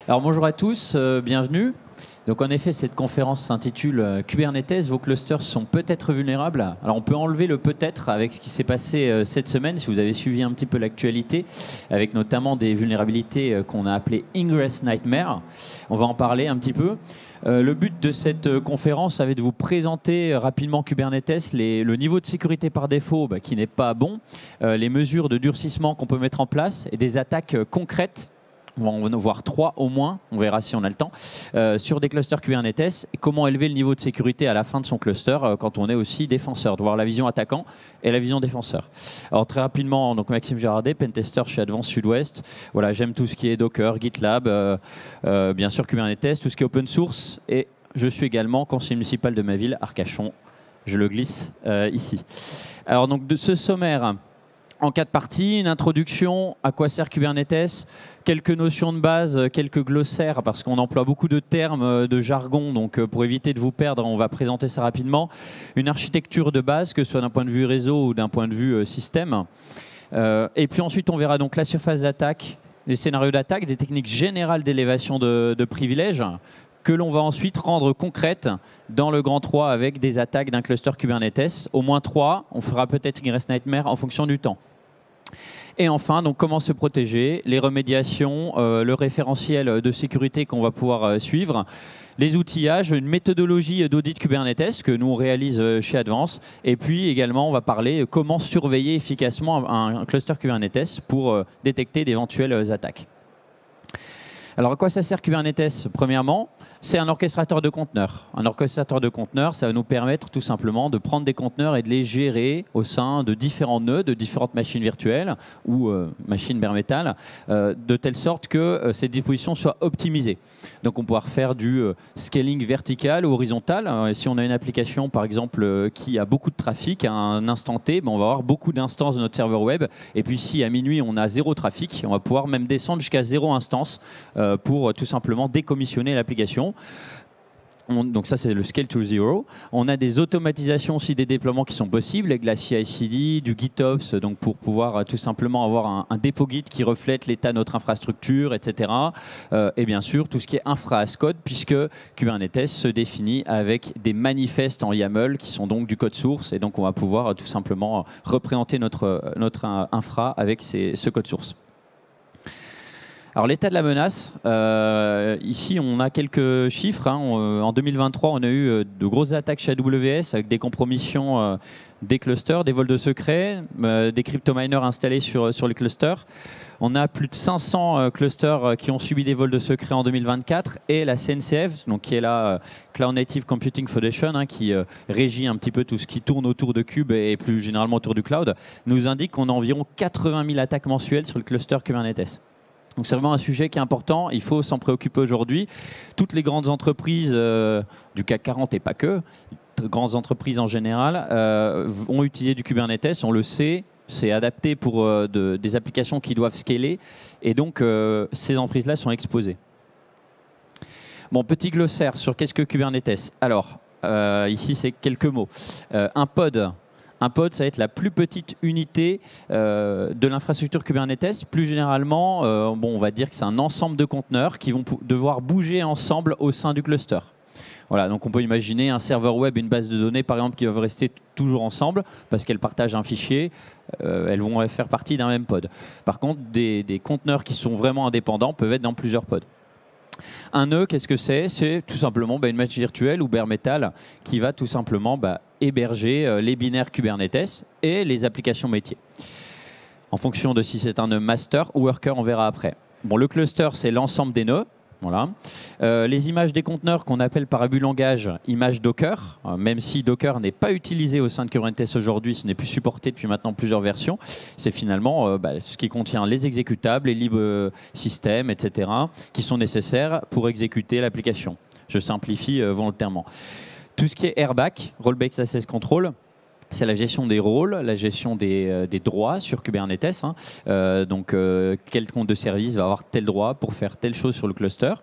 Alors bonjour à tous, bienvenue. Donc en effet, cette conférence s'intitule Kubernetes, vos clusters sont peut-être vulnérables. Alors on peut enlever le peut-être avec ce qui s'est passé cette semaine, si vous avez suivi un petit peu l'actualité, avec notamment des vulnérabilités qu'on a appelées Ingress Nightmare. On va en parler un petit peu. Le but de cette conférence, ça va être de vous présenter rapidement Kubernetes, le niveau de sécurité par défaut qui n'est pas bon, les mesures de durcissement qu'on peut mettre en place et des attaques concrètes. On va en voir 3 au moins, on verra si on a le temps, sur des clusters Kubernetes et comment élever le niveau de sécurité à la fin de son cluster quand on est aussi défenseur, de voir la vision attaquant et la vision défenseur. Alors très rapidement, donc Maxime Girardet, pentester chez Advance Sud-Ouest. Voilà, j'aime tout ce qui est Docker, GitLab, bien sûr Kubernetes, tout ce qui est open source et je suis également conseiller municipal de ma ville, Arcachon. Je le glisse ici. Alors donc de ce sommaire, en 4 parties, une introduction, à quoi sert Kubernetes, quelques notions de base, quelques glossaires, parce qu'on emploie beaucoup de termes, de jargon, donc pour éviter de vous perdre, on va présenter ça rapidement. Une architecture de base, que ce soit d'un point de vue réseau ou d'un point de vue système. Et puis ensuite, on verra donc la surface d'attaque, les scénarios d'attaque, des techniques générales d'élévation de privilèges, que l'on va ensuite rendre concrètes dans le grand 3 avec des attaques d'un cluster Kubernetes. Au moins 3, on fera peut-être Ingress Nightmare en fonction du temps. Et enfin, donc, comment se protéger, les remédiations, le référentiel de sécurité qu'on va pouvoir suivre, les outillages, une méthodologie d'audit Kubernetes que nous on réalise chez Advance. Et puis également, on va parler comment surveiller efficacement un cluster Kubernetes pour détecter d'éventuelles attaques. Alors, à quoi ça sert Kubernetes? Premièrement, c'est un orchestrateur de conteneurs. Un orchestrateur de conteneurs, ça va nous permettre tout simplement de prendre des conteneurs et de les gérer au sein de différents nœuds, de différentes machines virtuelles ou machines bare metal, de telle sorte que ces dispositions soient optimisées. Donc, on pourra faire du scaling vertical ou horizontal. Si on a une application, par exemple, qui a beaucoup de trafic à un instant T, on va avoir beaucoup d'instances de notre serveur web. Et puis, si à minuit, on a 0 trafic, on va pouvoir même descendre jusqu'à 0 instance pour tout simplement décommissionner l'application. Donc ça, c'est le scale to zero. On a des automatisations aussi des déploiements qui sont possibles avec la CI/CD, du GitOps, donc pour pouvoir tout simplement avoir un dépôt Git qui reflète l'état de notre infrastructure, etc. Et bien sûr, tout ce qui est infra as code, puisque Kubernetes se définit avec des manifestes en YAML qui sont donc du code source. Et donc, on va pouvoir tout simplement représenter notre infra avec ce code source. Alors l'état de la menace, ici on a quelques chiffres. En 2023, on a eu de grosses attaques chez AWS avec des compromissions des clusters, des vols de secrets, des crypto-miners installés sur les clusters. On a plus de 500 clusters qui ont subi des vols de secrets en 2024 et la CNCF, donc qui est la Cloud Native Computing Foundation, qui régit un petit peu tout ce qui tourne autour de Kube et plus généralement autour du cloud, nous indique qu'on a environ 80 000 attaques mensuelles sur le cluster Kubernetes. Donc c'est vraiment un sujet qui est important, il faut s'en préoccuper aujourd'hui. Toutes les grandes entreprises du CAC 40 et pas que, grandes entreprises en général, ont utilisé du Kubernetes, on le sait, c'est adapté pour des applications qui doivent scaler et donc ces entreprises-là sont exposées. Bon, petit glossaire sur qu'est-ce que Kubernetes. Alors, ici c'est quelques mots. Un pod, ça va être la plus petite unité de l'infrastructure Kubernetes. Plus généralement, on va dire que c'est un ensemble de conteneurs qui vont devoir bouger ensemble au sein du cluster. Voilà, donc on peut imaginer un serveur web et une base de données, par exemple, qui doivent rester toujours ensemble parce qu'elles partagent un fichier. Elles vont faire partie d'un même pod. Par contre, des conteneurs qui sont vraiment indépendants peuvent être dans plusieurs pods. Un nœud, qu'est-ce que c'est? C'est tout simplement une machine virtuelle ou bare metal qui va tout simplement héberger les binaires Kubernetes et les applications métiers. En fonction de si c'est un nœud master ou worker, on verra après. Bon, le cluster, c'est l'ensemble des nœuds. Voilà. Les images des conteneurs qu'on appelle par abus langage images Docker, même si Docker n'est pas utilisé au sein de Kubernetes aujourd'hui, ce n'est plus supporté depuis maintenant plusieurs versions, c'est finalement ce qui contient les exécutables, les libres systèmes, etc., qui sont nécessaires pour exécuter l'application. Je simplifie volontairement. Tout ce qui est RBAC, Role Based Access Control, c'est la gestion des rôles, la gestion des droits sur Kubernetes. Quel compte de service va avoir tel droit pour faire telle chose sur le cluster.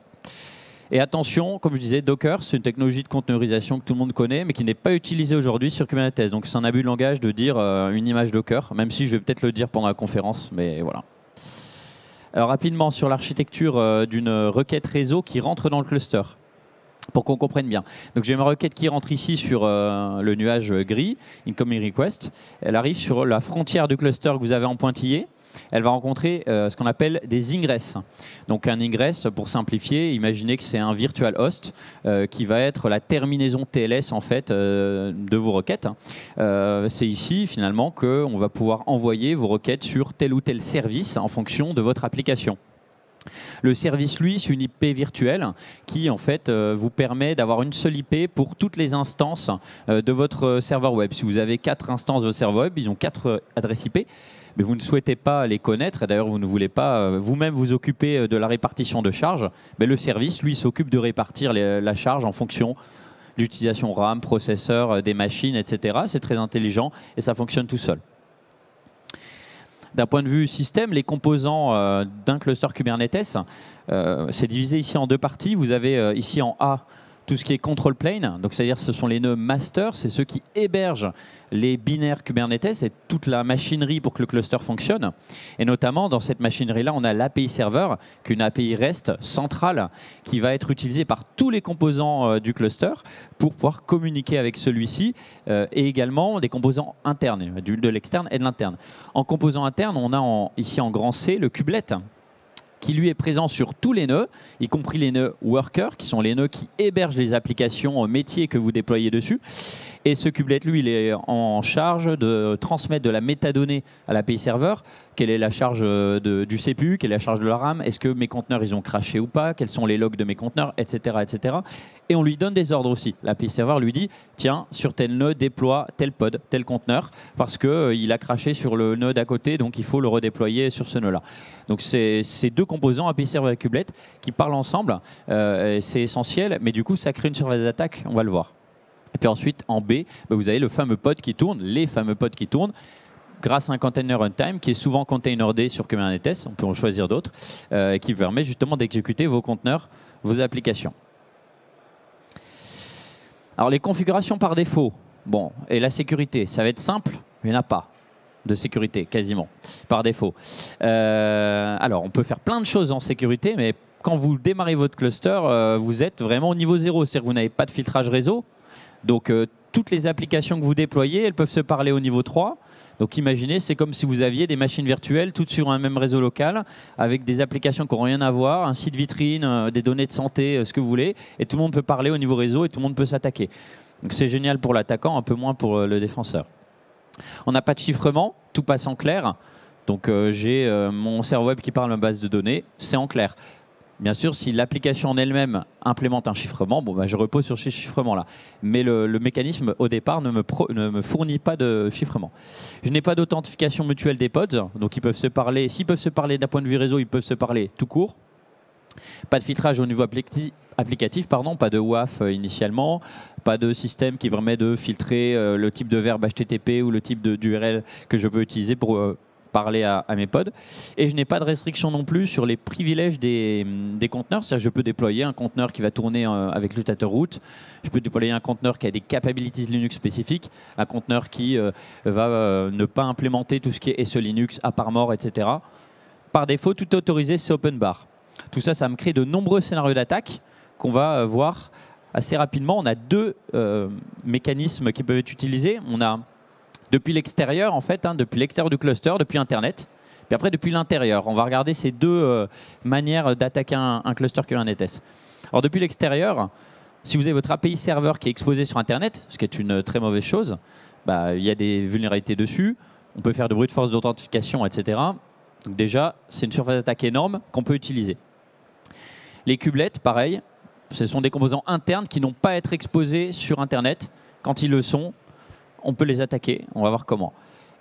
Et attention, comme je disais, Docker, c'est une technologie de conteneurisation que tout le monde connaît, mais qui n'est pas utilisée aujourd'hui sur Kubernetes. Donc c'est un abus de langage de dire une image Docker, même si je vais peut-être le dire pendant la conférence, mais voilà. Alors rapidement sur l'architecture d'une requête réseau qui rentre dans le cluster, pour qu'on comprenne bien. Donc j'ai ma requête qui rentre ici sur le nuage gris, incoming request. Elle arrive sur la frontière du cluster que vous avez en pointillé. Elle va rencontrer ce qu'on appelle des ingress. Donc un ingress, pour simplifier, imaginez que c'est un virtual host qui va être la terminaison TLS en fait de vos requêtes. C'est ici finalement qu'on va pouvoir envoyer vos requêtes sur tel ou tel service en fonction de votre application. Le service, lui, c'est une IP virtuelle qui, en fait, vous permet d'avoir une seule IP pour toutes les instances de votre serveur web. Si vous avez 4 instances de votre serveur web, ils ont 4 adresses IP, mais vous ne souhaitez pas les connaître, et d'ailleurs, vous ne voulez pas vous-même vous occuper de la répartition de charge, mais le service, lui, s'occupe de répartir la charge en fonction de l'utilisation RAM, processeur, des machines, etc. C'est très intelligent et ça fonctionne tout seul. D'un point de vue système, les composants d'un cluster Kubernetes, c'est divisé ici en 2 parties. Vous avez ici en A tout ce qui est control plane, donc c'est-à-dire ce sont les nœuds master, c'est ceux qui hébergent les binaires Kubernetes et toute la machinerie pour que le cluster fonctionne. Et notamment, dans cette machinerie-là, on a l'API serveur, qui est une API REST centrale qui va être utilisée par tous les composants du cluster pour pouvoir communiquer avec celui-ci et également des composants internes, de l'externe et de l'interne. En composant interne, on a ici en grand C le kubelet, qui lui est présent sur tous les nœuds, y compris les nœuds worker, qui sont les nœuds qui hébergent les applications métiers que vous déployez dessus. Et ce kubelet, lui, il est en charge de transmettre de la métadonnée à l'API serveur. Quelle est la charge du CPU, quelle est la charge de la RAM, est-ce que mes conteneurs ils ont craché ou pas, quels sont les logs de mes conteneurs, etc., etc. Et on lui donne des ordres aussi. L'API serveur lui dit, tiens, sur tel nœud, déploie tel pod, tel conteneur, parce qu'il a craché sur le nœud d'à côté, donc il faut le redéployer sur ce nœud-là. Donc c'est ces 2 composants, API serveur et kubelet, qui parlent ensemble. C'est essentiel, mais du coup, ça crée une surface d'attaque, on va le voir. Et puis ensuite, en B, vous avez le fameux pod qui tourne, les fameux pods qui tournent, grâce à un container runtime qui est souvent containerd sur Kubernetes, on peut en choisir d'autres, qui permet justement d'exécuter vos conteneurs, vos applications. Alors les configurations par défaut, bon, et la sécurité, ça va être simple, il n'y en a pas de sécurité, quasiment, par défaut. Alors on peut faire plein de choses en sécurité, mais quand vous démarrez votre cluster, vous êtes vraiment au niveau 0, c'est-à-dire que vous n'avez pas de filtrage réseau. Donc, toutes les applications que vous déployez, elles peuvent se parler au niveau 3. Donc, imaginez, c'est comme si vous aviez des machines virtuelles toutes sur un même réseau local avec des applications qui n'ont rien à voir, un site vitrine, des données de santé, ce que vous voulez. Et tout le monde peut parler au niveau réseau et tout le monde peut s'attaquer. Donc, c'est génial pour l'attaquant, un peu moins pour le défenseur. On n'a pas de chiffrement, tout passe en clair. Donc, j'ai mon serveur web qui parle à ma base de données, c'est en clair. Bien sûr, si l'application en elle-même implémente un chiffrement, bon, je repose sur ce chiffrement-là. Mais le mécanisme, au départ, ne me fournit pas de chiffrement. Je n'ai pas d'authentification mutuelle des pods, donc ils peuvent se parler. S'ils peuvent se parler d'un point de vue réseau, ils peuvent se parler tout court. Pas de filtrage au niveau applicatif, pardon, pas de WAF initialement, pas de système qui permet de filtrer le type de verbe HTTP ou le type d'URL que je peux utiliser pour parler à mes pods. Et je n'ai pas de restriction non plus sur les privilèges des conteneurs. C'est-à-dire que je peux déployer un conteneur qui va tourner avec l'utilisateur root. Je peux déployer un conteneur qui a des capabilities Linux spécifiques, un conteneur qui va ne pas implémenter tout ce qui est SE Linux, à part mort, etc. Par défaut, tout est autorisé, c'est open bar. Tout ça, ça me crée de nombreux scénarios d'attaque qu'on va voir assez rapidement. On a 2 mécanismes qui peuvent être utilisés. On a depuis l'extérieur, en fait, depuis l'extérieur du cluster, depuis Internet, puis après depuis l'intérieur. On va regarder ces 2 manières d'attaquer un cluster Kubernetes. Alors depuis l'extérieur, si vous avez votre API serveur qui est exposé sur Internet, ce qui est une très mauvaise chose, il y a des vulnérabilités dessus, on peut faire de brute force d'authentification, etc. Donc déjà, c'est une surface d'attaque énorme qu'on peut utiliser. Les kubelets, pareil, ce sont des composants internes qui n'ont pas à être exposés sur Internet. Quand ils le sont, on peut les attaquer, on va voir comment.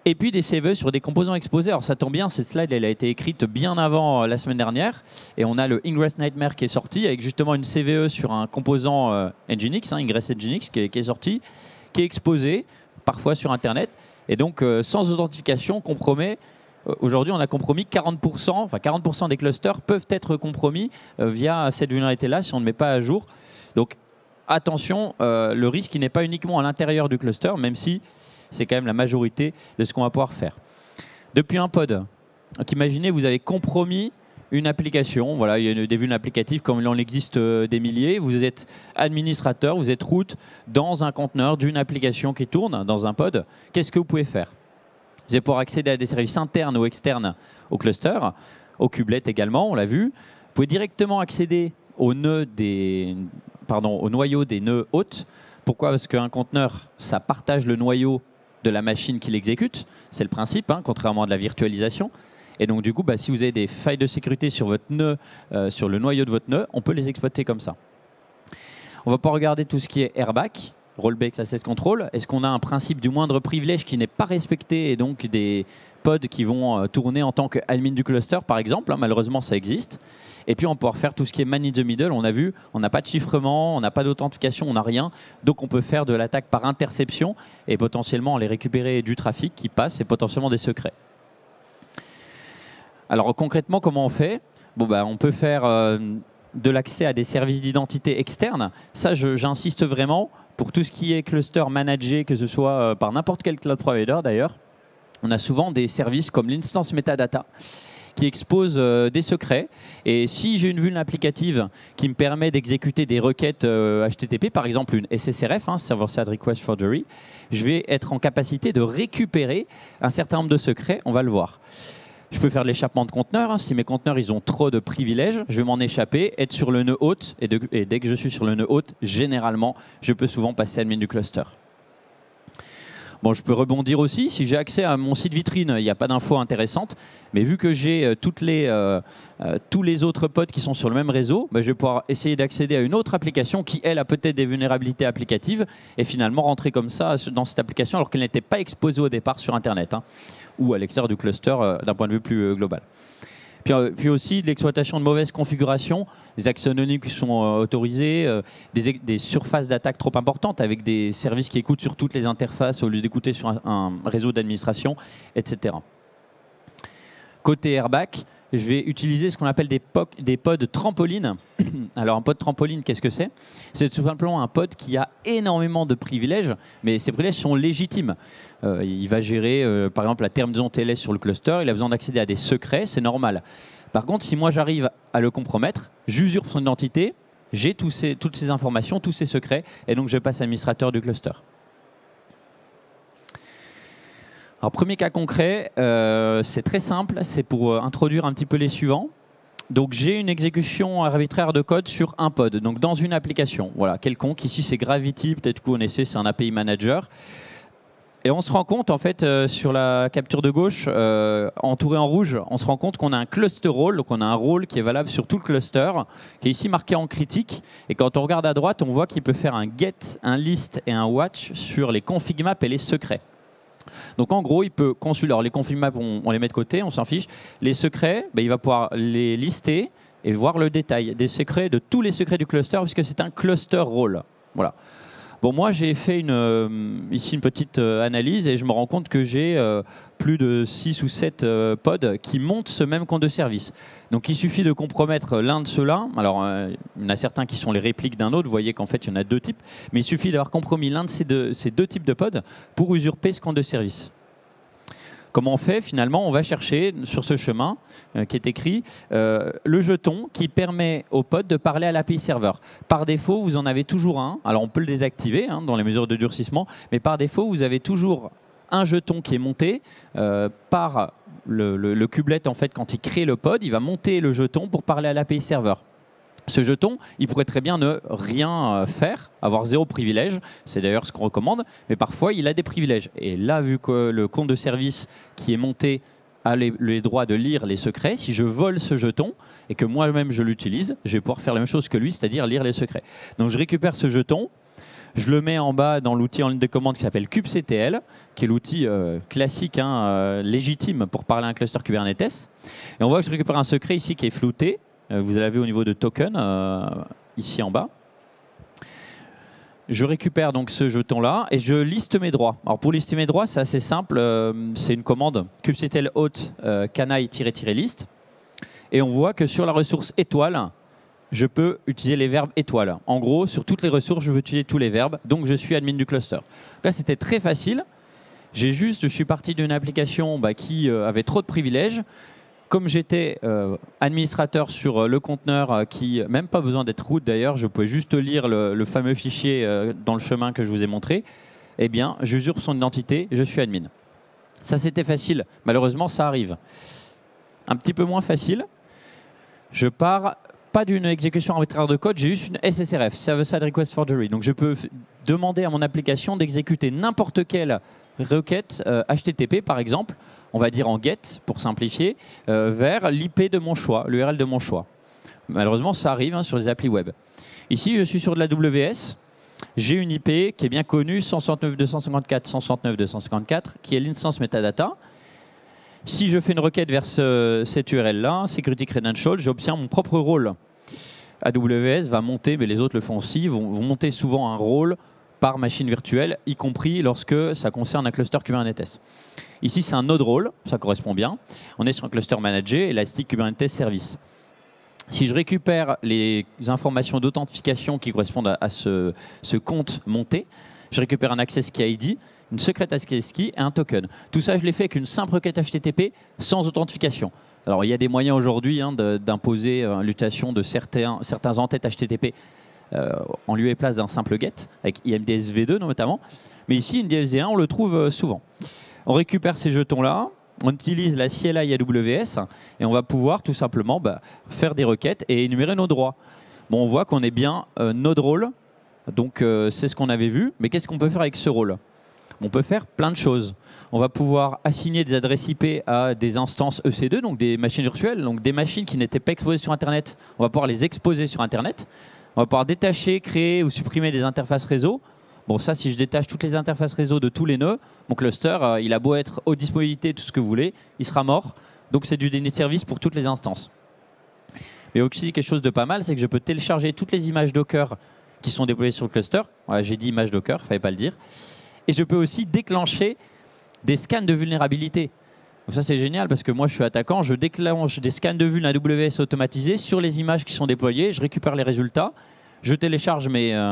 Et puis des CVE sur des composants exposés. Alors ça tombe bien, cette slide elle a été écrite bien avant la semaine dernière. Et on a le Ingress Nightmare qui est sorti avec justement une CVE sur un composant Nginx, Ingress Nginx qui est sorti, qui est exposé parfois sur Internet. Et donc sans authentification, compromet. Aujourd'hui, on a compromis 40%, enfin 40% des clusters peuvent être compromis via cette vulnérabilité-là si on ne met pas à jour. Donc attention, le risque n'est pas uniquement à l'intérieur du cluster, même si c'est quand même la majorité de ce qu'on va pouvoir faire. Depuis un pod, donc imaginez vous avez compromis une application. Voilà, il y a des vulnes applicatives comme il en existe des milliers. Vous êtes administrateur, vous êtes root dans un conteneur d'une application qui tourne dans un pod. Qu'est-ce que vous pouvez faire? Vous allez pouvoir accéder à des services internes ou externes au cluster, au kubelet également, on l'a vu. Vous pouvez directement accéder au noyau des nœuds hôtes. Pourquoi? Parce qu'un conteneur, ça partage le noyau de la machine qui l'exécute. C'est le principe, hein, contrairement à de la virtualisation. Et donc, du coup, si vous avez des failles de sécurité sur votre nœud, sur le noyau de votre nœud, on peut les exploiter comme ça. On va pas regarder tout ce qui est RBAC, Role Based Access Control. Est-ce qu'on a un principe du moindre privilège qui n'est pas respecté et donc des pods qui vont tourner en tant qu'admin du cluster, par exemple, hein, malheureusement, ça existe. Et puis, on peut pouvoir faire tout ce qui est man in the middle. On a vu, on n'a pas de chiffrement, on n'a pas d'authentification, on n'a rien. Donc, on peut faire de l'attaque par interception et potentiellement aller récupérer du trafic qui passe et potentiellement des secrets. Alors, concrètement, comment on fait? On peut faire de l'accès à des services d'identité externes. Ça, j'insiste vraiment pour tout ce qui est cluster managé, que ce soit par n'importe quel cloud provider d'ailleurs. On a souvent des services comme l'instance metadata qui expose des secrets. Et si j'ai une vulne applicative qui me permet d'exécuter des requêtes HTTP, par exemple une SSRF, Server-Side Request Forgery, je vais être en capacité de récupérer un certain nombre de secrets, on va le voir. Je peux faire de l'échappement de conteneurs. Hein. Si mes conteneurs ils ont trop de privilèges, je vais m'en échapper, être sur le nœud hôte. Et dès que je suis sur le nœud hôte, généralement, je peux souvent passer admin du cluster. Bon, je peux rebondir aussi. Si j'ai accès à mon site vitrine, il n'y a pas d'infos intéressantes. Mais vu que j'ai tous les autres pods qui sont sur le même réseau, je vais pouvoir essayer d'accéder à une autre application qui, elle, a peut-être des vulnérabilités applicatives et finalement rentrer comme ça dans cette application alors qu'elle n'était pas exposée au départ sur Internet ou à l'extérieur du cluster d'un point de vue plus global. Puis aussi de l'exploitation de mauvaises configurations, des accès anonymes qui sont autorisés, des surfaces d'attaque trop importantes avec des services qui écoutent sur toutes les interfaces au lieu d'écouter sur un réseau d'administration, etc. Côté RBAC, je vais utiliser ce qu'on appelle des pods trampolines. Alors un pod trampoline, qu'est-ce que c'est? C'est tout simplement un pod qui a énormément de privilèges, mais ces privilèges sont légitimes. Il va gérer, par exemple, la terminaison TLS sur le cluster, il a besoin d'accéder à des secrets, c'est normal. Par contre, si moi j'arrive à le compromettre, j'usurpe son identité, j'ai toutes ces informations, tous ces secrets, et donc je passe administrateur du cluster. Alors, premier cas concret, c'est très simple, c'est pour introduire un petit peu les suivants. Donc, j'ai une exécution arbitraire de code sur un pod, donc dans une application, voilà, quelconque. Ici, c'est Gravity, peut-être que vous connaissez, c'est un API manager. Et on se rend compte, en fait, sur la capture de gauche, entouré en rouge, on se rend compte qu'on a un cluster role, donc on a un rôle qui est valable sur tout le cluster, qui est ici marqué en critique. Et quand on regarde à droite, on voit qu'il peut faire un get, un list et un watch sur les config maps et les secrets. Donc en gros, il peut consulter. Alors les config maps, on les met de côté, on s'en fiche. Les secrets, il va pouvoir les lister et voir le détail des secrets, de tous les secrets du cluster, puisque c'est un cluster role. Voilà. Bon, moi, j'ai fait ici une petite analyse et je me rends compte que j'ai plus de 6 ou 7 pods qui montent ce même compte de service. Donc, il suffit de compromettre l'un de ceux-là. Alors, il y en a certains qui sont les répliques d'un autre. Vous voyez qu'en fait, il y en a deux types. Mais il suffit d'avoir compromis l'un de ces deux types de pods pour usurper ce compte de service. Comment on fait? Finalement, on va chercher sur ce chemin qui est écrit le jeton qui permet au pod de parler à l'API serveur. Par défaut, vous en avez toujours un. Alors, on peut le désactiver dans les mesures de durcissement, mais par défaut, vous avez toujours un jeton qui est monté par le kubelet. En fait, quand il crée le pod, il va monter le jeton pour parler à l'API serveur. Ce jeton, il pourrait très bien ne rien faire, avoir 0 privilège. C'est d'ailleurs ce qu'on recommande. Mais parfois, il a des privilèges. Et là, vu que le compte de service qui est monté a les droits de lire les secrets, si je vole ce jeton et que moi-même je l'utilise, je vais pouvoir faire la même chose que lui, c'est-à-dire lire les secrets. Donc, je récupère ce jeton. Je le mets en bas dans l'outil en ligne de commande qui s'appelle kubectl, qui est l'outil classique, légitime pour parler à un cluster Kubernetes. Et on voit que je récupère un secret ici qui est flouté. Vous l'avez au niveau de token, ici en bas. Je récupère donc ce jeton-là et je liste mes droits. Alors pour lister mes droits, c'est assez simple. C'est une commande kubectl auth canaille-list. Et on voit que sur la ressource étoile, je peux utiliser les verbes étoile. En gros, sur toutes les ressources, je peux utiliser tous les verbes. Donc je suis admin du cluster. Là, c'était très facile. Je suis parti d'une application qui avait trop de privilèges. Comme j'étais administrateur sur le conteneur, qui même pas besoin d'être root d'ailleurs, je pouvais juste lire le fameux fichier dans le chemin que je vous ai montré, eh bien, j'usurpe son identité, je suis admin. Ça, c'était facile. Malheureusement, ça arrive. Un petit peu moins facile, je pars pas d'une exécution arbitraire de code, j'ai juste une SSRF, Server-Side Request Forgery. Donc, je peux demander à mon application d'exécuter n'importe quelle requête HTTP, par exemple, on va dire en GET, pour simplifier, vers l'IP de mon choix, l'URL de mon choix. Malheureusement, ça arrive sur les applis web. Ici, je suis sur de la WS. J'ai une IP qui est bien connue, 169.254.169.254, qui est l'instance metadata. Si je fais une requête vers cette URL-là, Security Credential, j'obtiens mon propre rôle. AWS va monter, mais les autres le font aussi, vont monter souvent un rôle par machine virtuelle, y compris lorsque ça concerne un cluster Kubernetes. Ici, c'est un node role, ça correspond bien. On est sur un cluster managé, Elastic Kubernetes Service. Si je récupère les informations d'authentification qui correspondent à ce compte monté, je récupère un access key ID, une secret access key et un token. Tout ça, je l'ai fait avec une simple requête HTTP sans authentification. Alors, il y a des moyens aujourd'hui d'imposer l'utilisation de certains entêtes HTTP en lieu et place d'un simple GET, avec IMDS V2 notamment. Mais ici, IMDS V1, on le trouve souvent. On récupère ces jetons-là, on utilise la CLI AWS et on va pouvoir tout simplement faire des requêtes et énumérer nos droits. Bon, on voit qu'on est bien node role, donc c'est ce qu'on avait vu. Mais qu'est-ce qu'on peut faire avec ce rôle? On peut faire plein de choses. On va pouvoir assigner des adresses IP à des instances EC2, donc des machines virtuelles, donc des machines qui n'étaient pas exposées sur Internet. On va pouvoir les exposer sur Internet. On va pouvoir détacher, créer ou supprimer des interfaces réseau. Bon, ça, si je détache toutes les interfaces réseau de tous les nœuds, mon cluster, il a beau être haute disponibilité, tout ce que vous voulez, il sera mort. Donc, c'est du déni de service pour toutes les instances. Mais aussi, quelque chose de pas mal, c'est que je peux télécharger toutes les images Docker qui sont déployées sur le cluster. Ouais, j'ai dit images Docker, il ne fallait pas le dire. Et je peux aussi déclencher des scans de vulnérabilité. Donc ça, c'est génial parce que moi, je suis attaquant. Je déclenche des scans de vuln AWS automatisés sur les images qui sont déployées. Je récupère les résultats. Je télécharge mes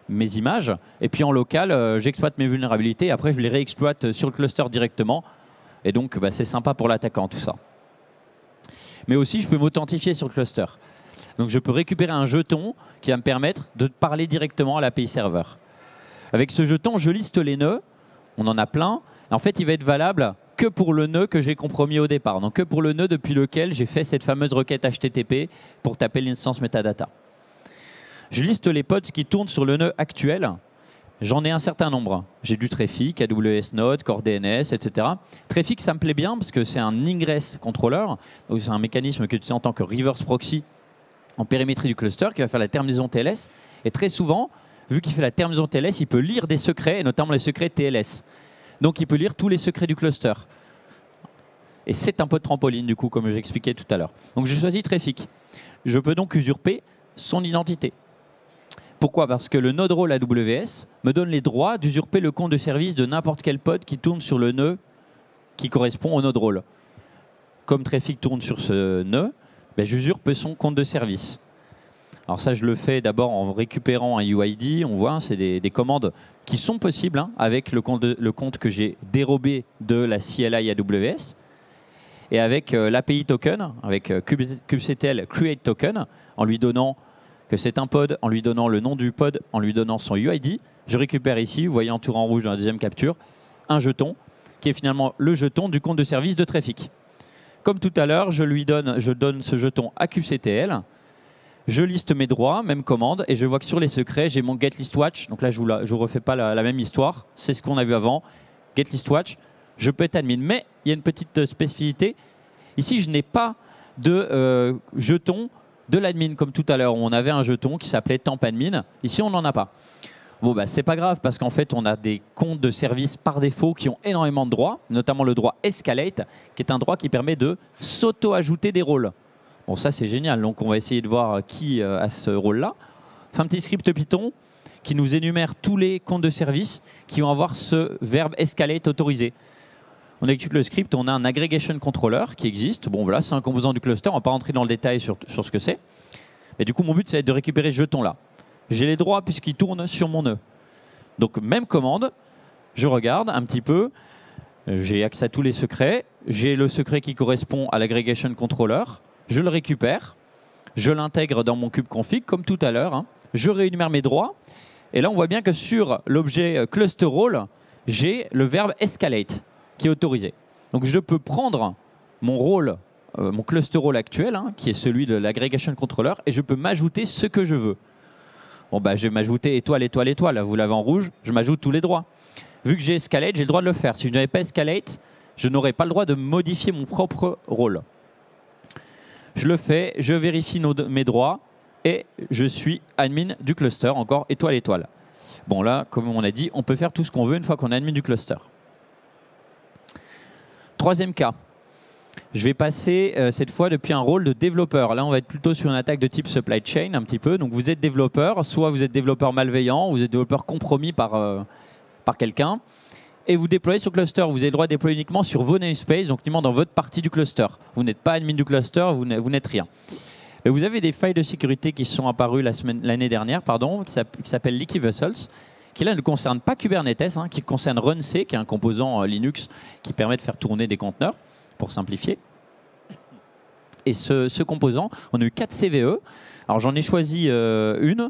images. Et puis, en local, j'exploite mes vulnérabilités. Après, je les réexploite sur le cluster directement. Et donc, c'est sympa pour l'attaquant, tout ça. Mais aussi, je peux m'authentifier sur le cluster. Donc, je peux récupérer un jeton qui va me permettre de parler directement à l'API serveur. Avec ce jeton, je liste les nœuds. On en a plein. En fait, il va être valable que pour le nœud que j'ai compromis au départ. Donc, que pour le nœud depuis lequel j'ai fait cette fameuse requête HTTP pour taper l'instance metadata. Je liste les pods qui tournent sur le nœud actuel. J'en ai un certain nombre. J'ai du Traefik, AWS Node, Core DNS, etc. Traefik, ça me plaît bien parce que c'est un ingress controller. Donc, c'est un mécanisme que tu sais en tant que reverse proxy en périmétrie du cluster qui va faire la terminaison TLS. Et très souvent, vu qu'il fait la terminaison TLS, il peut lire des secrets, et notamment les secrets TLS. Donc, il peut lire tous les secrets du cluster. Et c'est un peu de trampoline, du coup, comme j'expliquais tout à l'heure. Donc, je choisis Traefik. Je peux donc usurper son identité. Pourquoi? Parce que le node role AWS me donne les droits d'usurper le compte de service de n'importe quel pod qui tourne sur le nœud qui correspond au node role. Comme Traefik tourne sur ce nœud, j'usurpe son compte de service. Alors ça, je le fais d'abord en récupérant un UID. On voit, c'est des commandes qui sont possibles avec le compte que j'ai dérobé de la CLI AWS. Et avec l'API token, avec kubectl create token, en lui donnant que c'est un pod, en lui donnant le nom du pod, en lui donnant son UID, je récupère ici, vous voyez en tour en rouge dans la deuxième capture, un jeton qui est finalement le jeton du compte de service de Traefik. Comme tout à l'heure, je donne ce jeton à kubectl. Je liste mes droits, même commande, et je vois que sur les secrets, j'ai mon getListWatch. Donc là, je ne vous refais pas la même histoire. C'est ce qu'on a vu avant. GetListWatch, je peux être admin. Mais il y a une petite spécificité. Ici, je n'ai pas de jeton de l'admin, comme tout à l'heure. On avait un jeton qui s'appelait temp-admin. Ici, on n'en a pas. Bon, c'est pas grave, parce qu'en fait, on a des comptes de service par défaut qui ont énormément de droits, notamment le droit Escalate, qui est un droit qui permet de s'auto-ajouter des rôles. Bon, ça, c'est génial. Donc, on va essayer de voir qui a ce rôle-là. Enfin, un petit script Python qui nous énumère tous les comptes de service qui vont avoir ce verbe escalate autorisé. On exécute le script, on a un aggregation controller qui existe. Bon, voilà, c'est un composant du cluster. On ne va pas rentrer dans le détail sur ce que c'est. Mais du coup, mon but, c'est de récupérer ce jeton-là. J'ai les droits puisqu'il tourne sur mon nœud. Donc, même commande. Je regarde un petit peu. J'ai accès à tous les secrets. j'ai le secret qui correspond à l'aggregation controller, je le récupère, je l'intègre dans mon kube-config comme tout à l'heure, hein. Je réénumère mes droits, et là on voit bien que sur l'objet cluster role, j'ai le verbe escalate qui est autorisé. Donc je peux prendre mon rôle, mon cluster role actuel, hein, qui est celui de l'aggregation controller, et je peux m'ajouter ce que je veux. Bon, bah, je vais m'ajouter étoile, étoile, étoile. Vous l'avez en rouge, je m'ajoute tous les droits. Vu que j'ai escalate, j'ai le droit de le faire. Si je n'avais pas escalate, je n'aurais pas le droit de modifier mon propre rôle. Je le fais, je vérifie mes droits et je suis admin du cluster, encore étoile, étoile. Bon, là, comme on a dit, on peut faire tout ce qu'on veut une fois qu'on est admin du cluster. Troisième cas. Je vais passer cette fois depuis un rôle de développeur. Là, on va être plutôt sur une attaque de type supply chain un petit peu. Donc, vous êtes développeur, soit vous êtes développeur malveillant, vous êtes développeur compromis par quelqu'un, et vous déployez sur cluster. Vous avez le droit de déployer uniquement sur vos namespaces, donc uniquement dans votre partie du cluster. Vous n'êtes pas admin du cluster, vous n'êtes rien. Et vous avez des failles de sécurité qui sont apparues l'année dernière, qui s'appellent Leaky Vessels, qui là ne concernent pas Kubernetes, hein, qui concernent runC, qui est un composant Linux qui permet de faire tourner des conteneurs, pour simplifier. Et ce composant, on a eu 4 CVE. Alors j'en ai choisi une.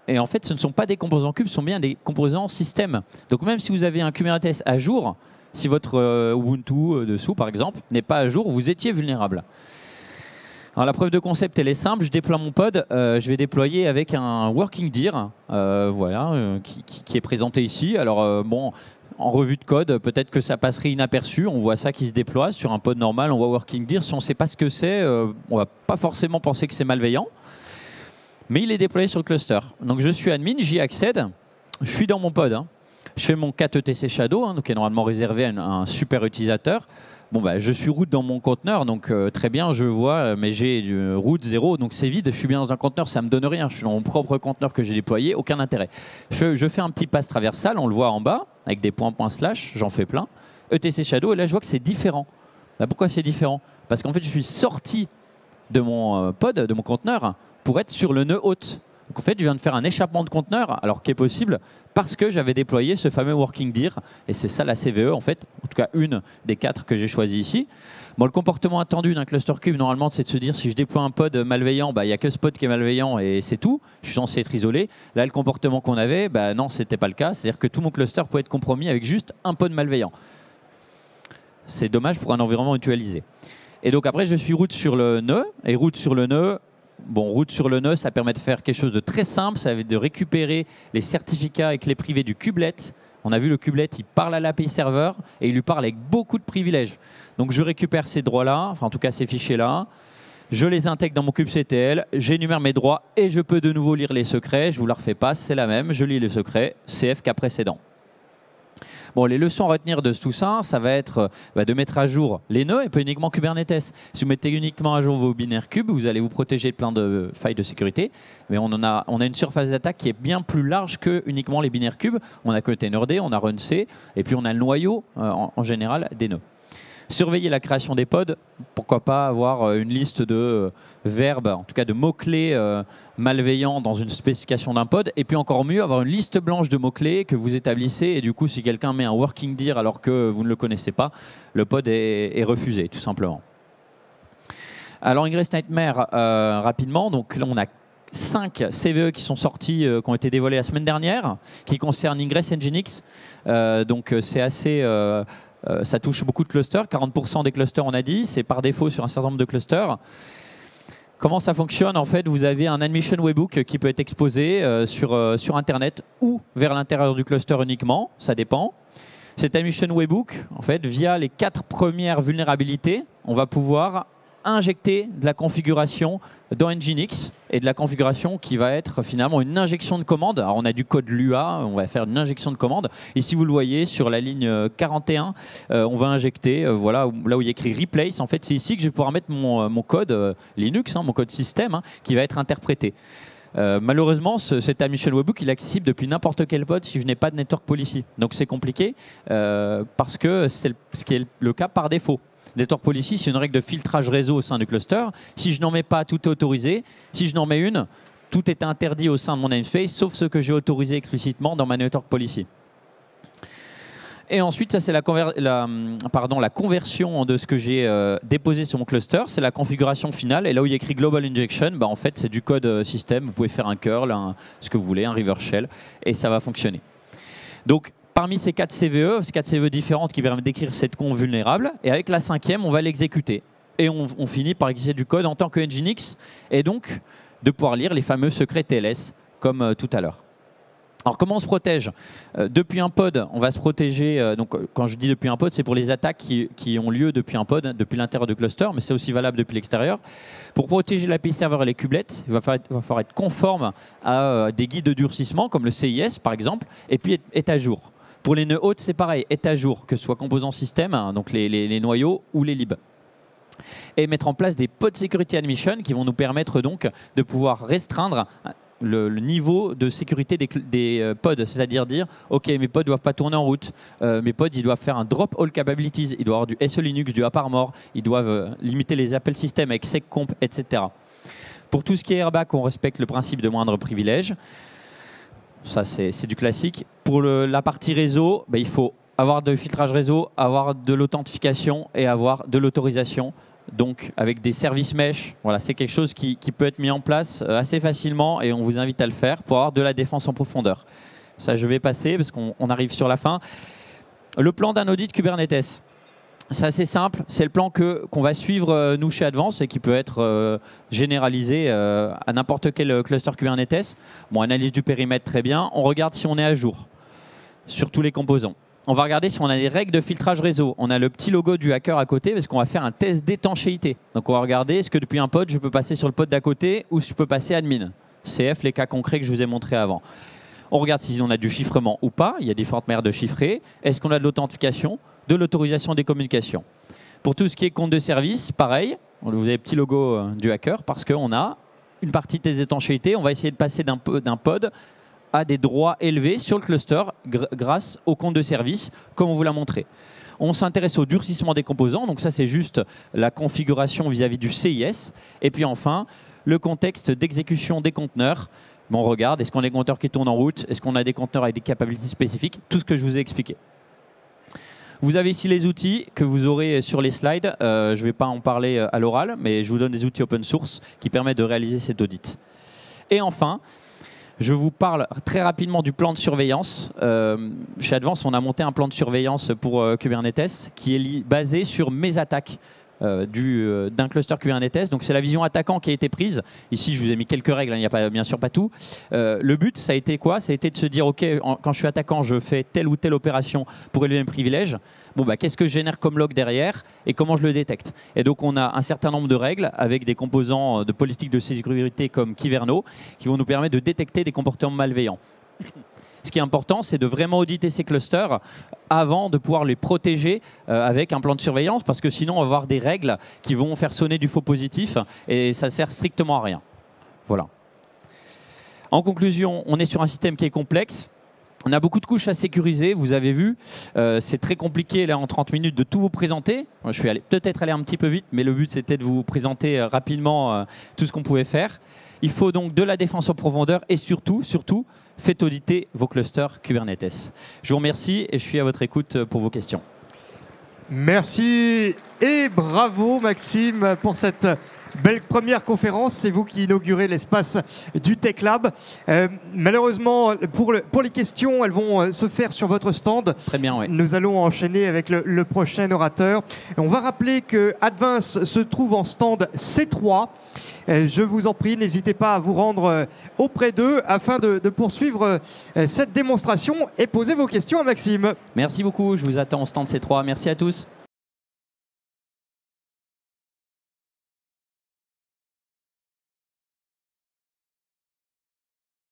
Et en fait, ce ne sont pas des composants cubes, ce sont bien des composants système. Donc même si vous avez un Kubernetes à jour, si votre Ubuntu dessous, par exemple, n'est pas à jour, vous étiez vulnérable. Alors la preuve de concept, elle est simple. Je déploie mon pod. Je vais déployer avec un working dir, voilà, qui est présenté ici. Alors bon, en revue de code, peut-être que ça passerait inaperçu. On voit ça qui se déploie sur un pod normal. On voit working dir. Si on ne sait pas ce que c'est, on va pas forcément penser que c'est malveillant. Mais il est déployé sur le cluster. Donc je suis admin, j'y accède. Je suis dans mon pod, hein. Je fais mon cat etc shadow, hein, donc qui est normalement réservé à un super utilisateur. Bon, bah, je suis root dans mon conteneur, donc très bien, je vois, mais j'ai du root 0, donc c'est vide, je suis bien dans un conteneur, ça ne me donne rien, je suis dans mon propre conteneur que j'ai déployé, aucun intérêt. Je fais un petit pass traversal, on le voit en bas, avec des points, slash, j'en fais plein, etc shadow, et là je vois que c'est différent. Bah, pourquoi c'est différent? Parce qu'en fait, je suis sorti de mon pod, de mon conteneur, pour être sur le nœud hôte. Donc en fait, je viens de faire un échappement de conteneur, alors qui est possible parce que j'avais déployé ce fameux working dir, et c'est ça la CVE en fait, en tout cas une des 4 que j'ai choisies ici. Bon, le comportement attendu d'un cluster cube, normalement, c'est de se dire si je déploie un pod malveillant, bah, il n'y a que ce pod qui est malveillant et c'est tout, je suis censé être isolé. Là, le comportement qu'on avait, bah, non, ce n'était pas le cas, c'est-à-dire que tout mon cluster peut être compromis avec juste un pod malveillant. C'est dommage pour un environnement mutualisé. Et donc après, je suis root sur le nœud, et root sur le nœud, bon, route sur le nœud, ça permet de faire quelque chose de très simple, ça va être de récupérer les certificats et clés privées du kubelet. On a vu le kubelet, il parle à l'API serveur et il lui parle avec beaucoup de privilèges. Donc je récupère ces droits-là, enfin en tout cas ces fichiers-là, je les intègre dans mon kubectl, j'énumère mes droits et je peux de nouveau lire les secrets. Je vous la refais pas, c'est la même, je lis les secrets, CF cas précédent. Bon, les leçons à retenir de tout ça, ça va être de mettre à jour les nœuds et pas uniquement Kubernetes. Si vous mettez uniquement à jour vos binaires cubes, vous allez vous protéger de plein de failles de sécurité. Mais on a une surface d'attaque qui est bien plus large que uniquement les binaires cubes. On a containerd, on a runC, et puis on a le noyau en général des nœuds. Surveiller la création des pods, pourquoi pas avoir une liste de verbes, en tout cas de mots-clés malveillants dans une spécification d'un pod, et puis encore mieux, avoir une liste blanche de mots-clés que vous établissez, et du coup, si quelqu'un met un working dir alors que vous ne le connaissez pas, le pod est refusé, tout simplement. Alors, Ingress Nightmare, rapidement, donc là, on a 5 CVE qui sont sortis, qui ont été dévoilés la semaine dernière, qui concernent Ingress Nginx. Donc, c'est assez... ça touche beaucoup de clusters, 40% des clusters on a dit, c'est par défaut sur un certain nombre de clusters. Comment ça fonctionne? En fait, vous avez un admission webhook qui peut être exposé sur Internet ou vers l'intérieur du cluster uniquement, ça dépend. Cet admission webhook, en fait, via les 4 premières vulnérabilités, on va pouvoir injecter de la configuration dans Nginx et de la configuration qui va être finalement une injection de commande. Alors on a du code Lua, on va faire une injection de commande. Ici vous le voyez sur la ligne 41, on va injecter, voilà, là où il y a écrit replace. En fait c'est ici que je vais pouvoir mettre mon code Linux, mon code système qui va être interprété. Malheureusement, cet admission webhook il est accessible depuis n'importe quel pod si je n'ai pas de network policy. Donc c'est compliqué parce que c'est ce qui est le cas par défaut. Network policy, c'est une règle de filtrage réseau au sein du cluster. Si je n'en mets pas, tout est autorisé. Si je n'en mets une, tout est interdit au sein de mon namespace, sauf ce que j'ai autorisé explicitement dans ma network policy. Et ensuite, ça c'est la conversion de ce que j'ai déposé sur mon cluster. C'est la configuration finale. Et là où il y a écrit Global Injection, en fait, c'est du code système. Vous pouvez faire un curl, ce que vous voulez, un reverse shell, et ça va fonctionner. Donc, parmi ces 4 CVE différentes qui permettent d'écrire cette conf vulnérable, et avec la 5e, on va l'exécuter. Et on finit par exécuter du code en tant que Nginx, et donc de pouvoir lire les fameux secrets TLS, comme tout à l'heure. Alors, comment on se protège? Depuis un pod, on va se protéger. Donc, quand je dis depuis un pod, c'est pour les attaques qui ont lieu depuis un pod, depuis l'intérieur du cluster, mais c'est aussi valable depuis l'extérieur. Pour protéger l'API serveur et les kubelets, il va falloir être conforme à des guides de durcissement, comme le CIS par exemple, et puis être à jour. Pour les nœuds hôtes, c'est pareil, être à jour, que ce soit composant système, donc les noyaux ou les libs. Et mettre en place des pod security admission qui vont nous permettre donc de pouvoir restreindre le niveau de sécurité des pods, c'est-à-dire dire ok, mes pods ne doivent pas tourner en route, mes pods ils doivent faire un drop all capabilities, ils doivent avoir du SE Linux, du AppArmor, ils doivent limiter les appels système avec seccomp, etc. Pour tout ce qui est airbag, on respecte le principe de moindre privilège. Ça, c'est du classique. Pour la partie réseau, il faut avoir de filtrage réseau, avoir de l'authentification et avoir de l'autorisation. Donc, avec des services mesh, voilà, c'est quelque chose qui peut être mis en place assez facilement et on vous invite à le faire pour avoir de la défense en profondeur. Ça, je vais passer parce qu'on arrive sur la fin. Le plan d'un audit Kubernetes. C'est assez simple, c'est le plan qu'on va suivre nous chez Advance et qui peut être généralisé à n'importe quel cluster Kubernetes. Bon, analyse du périmètre, très bien. On regarde si on est à jour sur tous les composants. On va regarder si on a des règles de filtrage réseau. On a le petit logo du hacker à côté parce qu'on va faire un test d'étanchéité. Donc on va regarder est-ce que depuis un pod, je peux passer sur le pod d'à côté ou si je peux passer admin. CF, les cas concrets que je vous ai montrés avant. On regarde si on a du chiffrement ou pas. Il y a différentes manières de chiffrer. Est-ce qu'on a de l'authentification, de l'autorisation des communications? Pour tout ce qui est compte de service, pareil. Vous avez le petit logo du hacker parce qu'on a une partie de test d'étanchéité. On va essayer de passer d'un pod à des droits élevés sur le cluster grâce au compte de service, comme on vous l'a montré. On s'intéresse au durcissement des composants. Donc ça, c'est juste la configuration vis-à-vis du CIS. Et puis enfin, le contexte d'exécution des conteneurs. On regarde, est-ce qu'on a des conteneurs qui tournent en route? Est-ce qu'on a des conteneurs avec des capabilities spécifiques? Tout ce que je vous ai expliqué. Vous avez ici les outils que vous aurez sur les slides. Je ne vais pas en parler à l'oral, mais je vous donne des outils open source qui permettent de réaliser cet audit. Et enfin, je vous parle très rapidement du plan de surveillance. Chez Advance, on a monté un plan de surveillance pour Kubernetes qui est basé sur mes attaques d'un cluster Kubernetes. Donc, c'est la vision attaquant qui a été prise. Ici, je vous ai mis quelques règles, il n'y a pas, bien sûr pas tout. Le but, ça a été quoi? Ça a été de se dire, OK, quand je suis attaquant, je fais telle ou telle opération pour élever mes privilèges. Bon, qu'est-ce que je génère comme log derrière et comment je le détecte? Et donc, on a un certain nombre de règles avec des composants de politique de sécurité comme Kyverno qui vont nous permettre de détecter des comportements malveillants. Ce qui est important, c'est de vraiment auditer ces clusters avant de pouvoir les protéger avec un plan de surveillance, parce que sinon, on va avoir des règles qui vont faire sonner du faux positif et ça ne sert strictement à rien. Voilà. En conclusion, on est sur un système qui est complexe. On a beaucoup de couches à sécuriser, vous avez vu. C'est très compliqué là en 30 minutes de tout vous présenter. Moi, je vais peut-être aller un petit peu vite, mais le but c'était de vous présenter rapidement tout ce qu'on pouvait faire. Il faut donc de la défense en profondeur et surtout, faites auditer vos clusters Kubernetes. Je vous remercie et je suis à votre écoute pour vos questions. Merci et bravo Maxime pour cette belle première conférence. C'est vous qui inaugurez l'espace du Tech Lab. Malheureusement, pour les questions, elles vont se faire sur votre stand. Très bien, oui. Nous allons enchaîner avec le prochain orateur. On va rappeler que Advance se trouve en stand C3. Je vous en prie, n'hésitez pas à vous rendre auprès d'eux afin de poursuivre cette démonstration et poser vos questions à Maxime. Merci beaucoup, je vous attends au stand C3. Merci à tous.